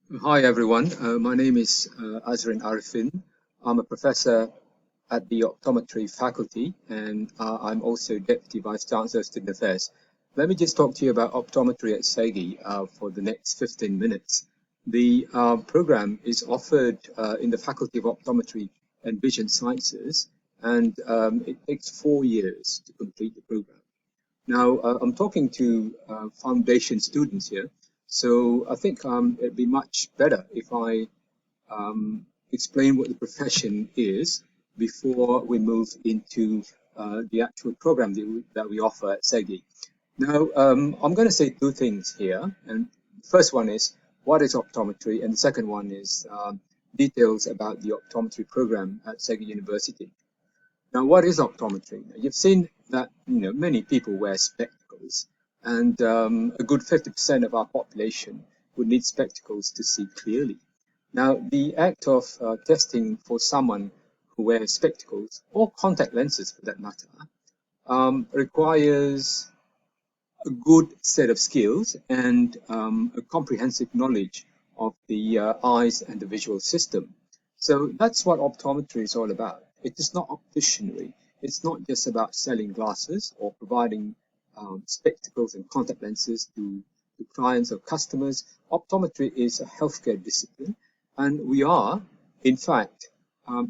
Hi everyone, my name is Azrin Arifin. I'm a professor at the Optometry faculty and I'm also Deputy Vice Chancellor of Student Affairs. Let me just talk to you about optometry at SEGI for the next 15 minutes. The program is offered in the Faculty of Optometry and Vision Sciences and it takes 4 years to complete the program. Now, I'm talking to foundation students here, so I think it'd be much better if I explain what the profession is before we move into the actual program that we offer at SEGI. Now, I'm going to say two things here, and the first one is what is optometry, and the second one is details about the optometry program at SEGI University. Now, what is optometry? You've seen that many people wear spectacles, and a good 50% of our population would need spectacles to see clearly. Now, the act of testing for someone who wears spectacles or contact lenses, for that matter, requires a good set of skills and a comprehensive knowledge of the eyes and the visual system. So that's what optometry is all about. It is not opticianry. It's not just about selling glasses or providing spectacles and contact lenses to clients or customers. Optometry is a healthcare discipline, and we are, in fact,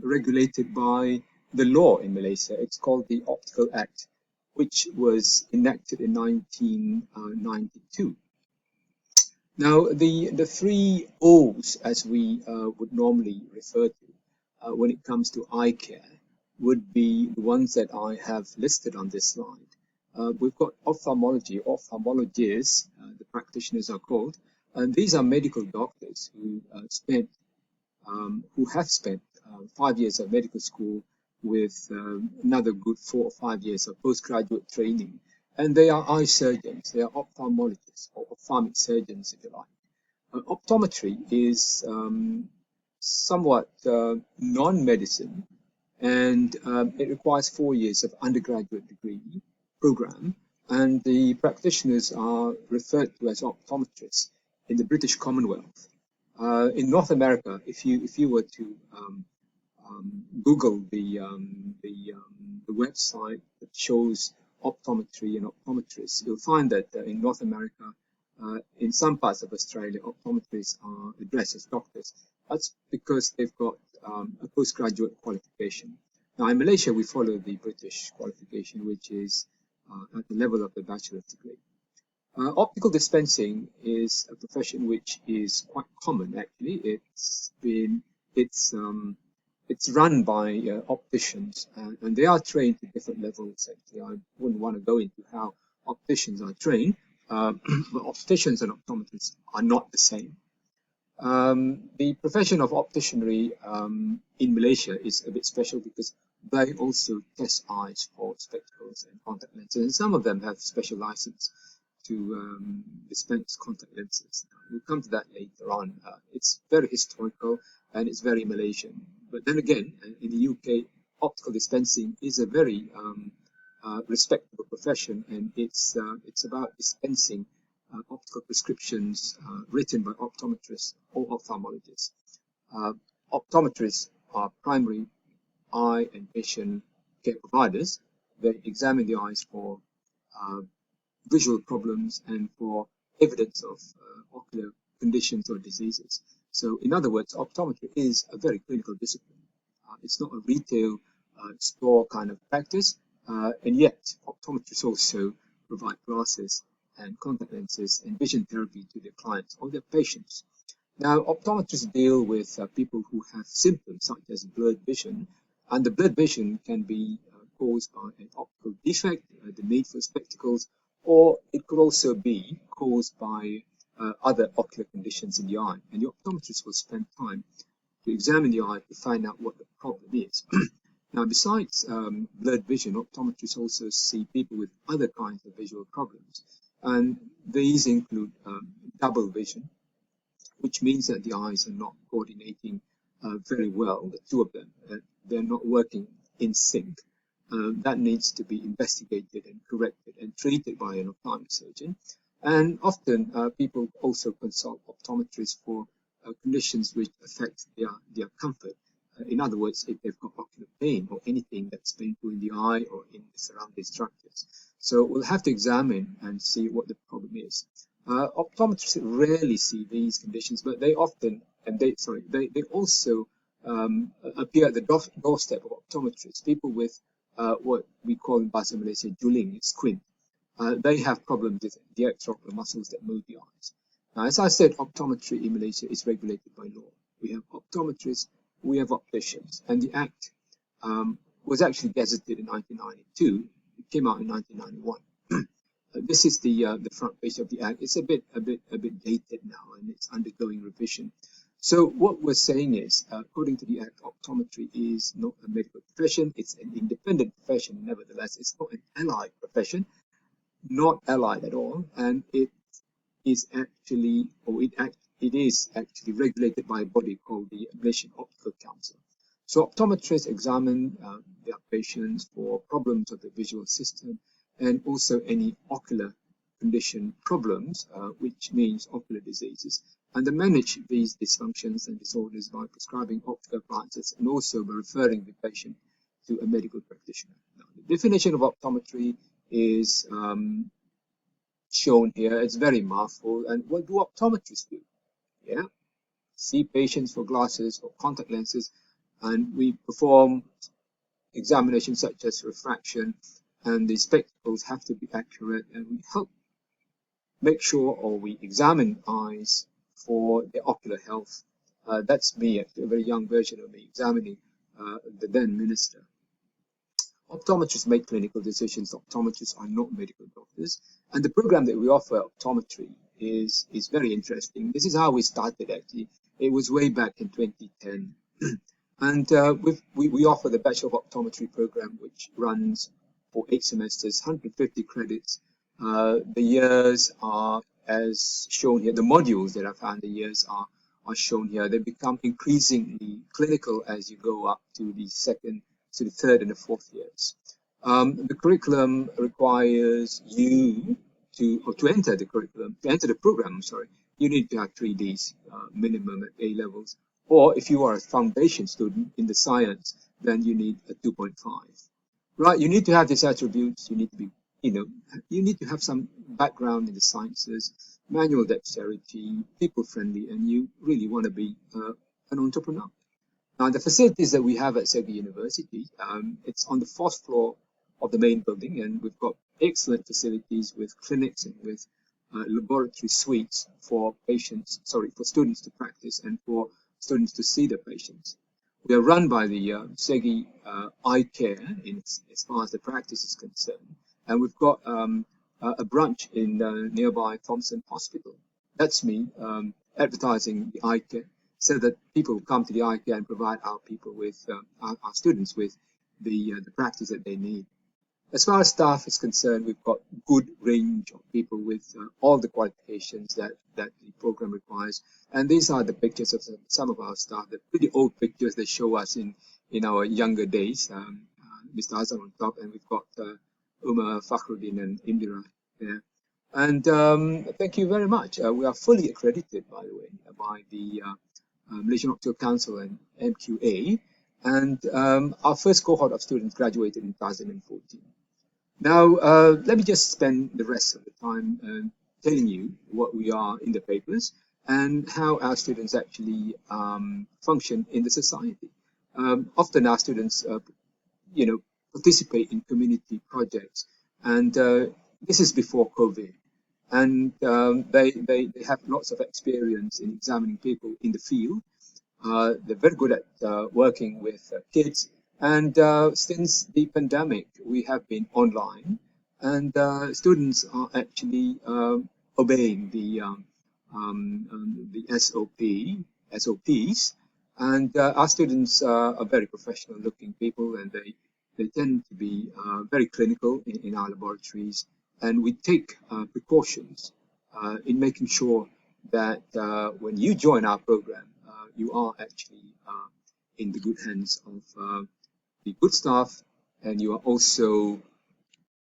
regulated by the law in Malaysia. It's called the Optical Act, which was enacted in 1992. Now, the three O's, as we would normally refer to when it comes to eye care, would be the ones that I have listed on this slide. We've got ophthalmology, ophthalmologists, the practitioners are called, and these are medical doctors who have spent 5 years of medical school with another good 4 or 5 years of postgraduate training. And they are eye surgeons, they are ophthalmologists or ophthalmic surgeons, if you like. Optometry is somewhat non-medicine, and it requires 4 years of undergraduate degree program, and the practitioners are referred to as optometrists in the British Commonwealth. In North America, if you were to Google the website that shows optometry and optometrists, you'll find that in North America, in some parts of Australia, optometrists are addressed as doctors. That's because they've got a postgraduate qualification. Now, in Malaysia, we follow the British qualification, which is at the level of the bachelor's degree. Optical dispensing is a profession which is quite common. Actually, it's run by opticians, and they are trained to different levels. Actually, I wouldn't want to go into how opticians are trained, but opticians and optometrists are not the same. The profession of opticianry in Malaysia is a bit special because they also test eyes for spectacles and contact lenses, and some of them have special license to dispense contact lenses. We'll come to that later on. It's very historical and it's very Malaysian. But then again, in the UK, optical dispensing is a very respectable profession, and it's about dispensing optical prescriptions written by optometrists or ophthalmologists. Optometrists are primary eye and vision care providers. They examine the eyes for visual problems and for evidence of ocular conditions or diseases. So, in other words, optometry is a very clinical discipline. It's not a retail store kind of practice, and yet optometrists also provide glasses and contact lenses and vision therapy to their clients or their patients. Now, optometrists deal with people who have symptoms such as blurred vision, and the blurred vision can be caused by an optical defect, the need for spectacles, or it could also be caused by other ocular conditions in the eye. And the optometrist will spend time to examine the eye to find out what the problem is. Now, besides blurred vision, optometrists also see people with other kinds of visual problems. And these include double vision, which means that the eyes are not coordinating very well, the two of them. They're not working in sync. That needs to be investigated and corrected and treated by an ophthalmic surgeon. And often people also consult optometrists for conditions which affect their comfort. In other words, if they've got ocular pain or anything that's painful in the eye or in the surrounding structures. So we'll have to examine and see what the problem is. Optometrists rarely see these conditions, but they often, and they also appear at the doorstep of optometrists. People with what we call in Bahasa Malaysia juling, squint. They have problems with the extraocular muscles that move the eyes. Now, as I said, optometry in Malaysia is regulated by law. We have optometrists, we have opticians, and the Act was actually gazetted in 1992. It came out in 1991. This is the front page of the Act. It's a bit dated now, and it's undergoing revision. So what we're saying is, according to the Act, optometry is not a medical profession. It's an independent profession. Nevertheless, it's not an allied profession, not allied at all, and it is actually, it is actually regulated by a body called the Malaysian Optical Council. So optometrists examine their patients for problems of the visual system and also any ocular condition problems, which means ocular diseases, and they manage these dysfunctions and disorders by prescribing optical appliances and also by referring the patient to a medical practitioner. Now, the definition of optometry is shown here. It's very mouthful. And what do optometrists do? Yeah, see patients for glasses or contact lenses, and we perform examinations such as refraction, and the spectacles have to be accurate, and we help make sure, or we examine eyes for their ocular health. That's me, actually, a very young version of me examining the then minister. Optometrists make clinical decisions. Optometrists are not medical doctors. And the program that we offer, optometry, is very interesting. This is how we started, actually. It was way back in 2010. And we offer the Bachelor of Optometry program, which runs for 8 semesters, 150 credits. The years are as shown here. The modules that I found, the years are shown here. They become increasingly clinical as you go up to the third and the fourth years. The curriculum requires you to enter the curriculum, to enter the program, you need to have 3Ds minimum at A levels. Or if you are a foundation student in the science, then you need a 2.5. Right, you need to have these attributes. You need to be, you need to have some background in the sciences, manual dexterity, people-friendly, and you really want to be an entrepreneur. Now, the facilities that we have at Segi University, it's on the 4th floor of the main building, and we've got excellent facilities with clinics and with laboratory suites for students to practice and for students to see the patients. We are run by the Segi Eye Care as far as the practice is concerned, and we've got a branch in nearby Thomson Hospital. That's me advertising the eye care, so that people come to the eye care and provide our people with our students with the practice that they need. As far as staff is concerned, we've got good range of people with all the qualifications that the program requires. And these are the pictures of some of our staff. They're pretty old pictures. They show us in our younger days. Mr. Azam on top, and we've got Umar, Fakhruddin, and Indira there. And thank you very much. We are fully accredited, by the way, by the Malaysian Optical Council and MQA. And our first cohort of students graduated in 2014. Now, let me just spend the rest of the time telling you what we are in the papers and how our students actually function in the society. Often our students, participate in community projects, and this is before COVID. And they have lots of experience in examining people in the field. They're very good at working with kids. And since the pandemic, we have been online, and students are actually obeying the SOPs. And our students are very professional-looking people, and they tend to be very clinical in our laboratories. And we take precautions in making sure that when you join our program, you are actually in the good hands of the good staff, and you are also